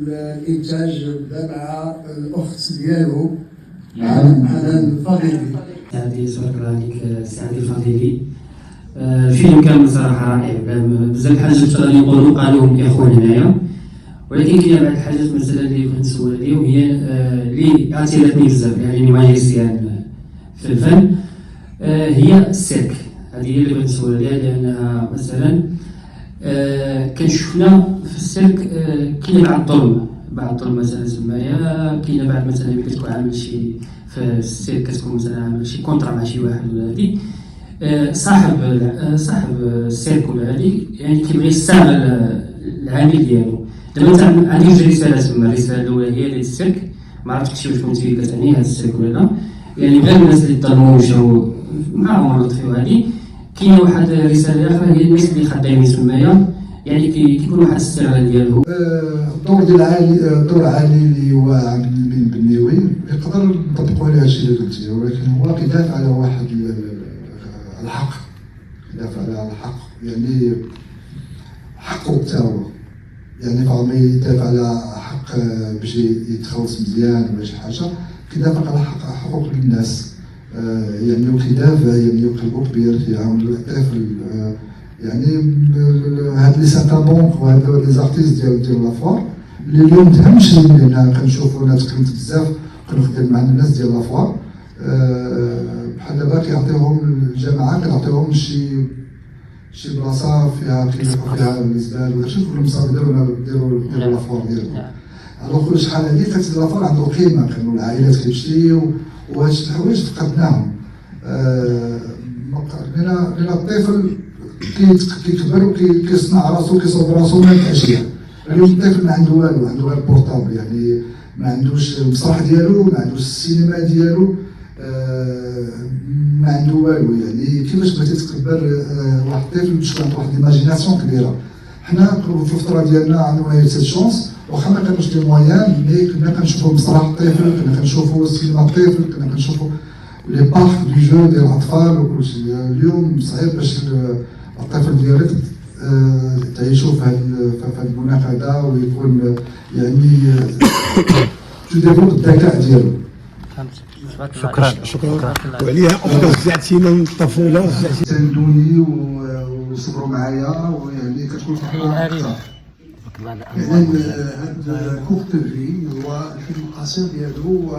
الانتاج بدا مع الاخت ديالو حنان الفضيلي. سعدي تبارك الله عليك سعدي الفضيلي. الفيلم كان بصراحه رائع، بزاف الحاجات غادي نقولوا قالوهم الاخوان هنايا، ولكن كاين بعض الحاجات مثلا اللي بغيت نسول عليها وهي اللي اثرتني بزاف، يعني ماجيسيان في الفن، هي السيرك. هذه هي اللي بغيت نسول عليها، لانها مثلا كنشوفنا في السيرك كاين بعض الظلم مثلا تمايا، كاين بعض مثلا ملي كتكون عامل شي في السيرك كتكون مثلا عامل شي كونطرا مع شي واحد ولا هادي، صاحب السيرك ولا هادي يعني كيبغي يستعمل العامل ديالو. دابا انت عندك جوج رسالات تما، الرساله الاولى هي ديال السيرك، ما عرفتش واش كنتي كتعني هذا السيرك ولا لا، يعني غير الناس اللي ظلموا وجاو معاهم لطفي وهادي. كاينه واحد الرساله اخرى هي الناس اللي خدامين تمايا، يعني كيكون واحد الاستغلال ديالهم. الدور ديال الدور علي اللي هو عبد المؤمن بنيوي يقدر نطبقوا عليه هادشي اللي قلتي، ولكن هو كيدافع على واحد الحق، كيدافع على الحق، يعني حقه حتى هو، يعني فما يدافع على حق باش يتخلص مزيان ولا شي حاجه، كيدافع على حقوق الناس، يعني وكيدافع يعني وقلبو كبير كيعاون الطفل، يعني هاد لي سانتا بونك وهاد لي زارتيست ديال لافوار اللي اليوم متهمشين، لان كنشوفوا انا تكلمت بزاف كنخدم مع الناس ديال لافوار، بحال دابا كيعطيوهم الجماعه كيعطيوهم شي بلاصه فيها كيلقوا فيها الزبال ولا شي، كلهم صافي ديروا لافوار ديالهم. الوغ شحال هادي كانت لافوار عنده قيمه، كانوا العائلات كيمشيو وهاد الحوايج فقدناهم. لان الطفل كيكبر وكيصنع راسو كيصوب راسو من الاشياء. اليوم الطفل ما عنده والو، عنده غير بورطابل، يعني ما عندوش المسرح ديالو، ما عندوش السينما ديالو، ما عنده والو. يعني كيفاش بغيتي تكبر واحد الطفل باش عنده واحد ليماجيناسيون كبيره؟ حنا في الفتره ديالنا عندنا هاد الشونس، واخا ما كانوش لي مويان، مي كنا كنشوفوا مسرح الطفل، كنا كنشوفوا السينما الطفل، كنا كنشوفوا لي بارك دو جو ديال الاطفال وكلشي. اليوم صعيب باش الطفل ديالك تعيشوا في هذا المناخ هذا ويكون يعني تديفلوب الذكاء ديالو. شكرا وعليها افضل زعتينا من الطفوله، ساندوني وصبروا معايا، ويعني كتكون فرحه اكثر. يعني هذا كورت في هو الفيلم القصير ديالو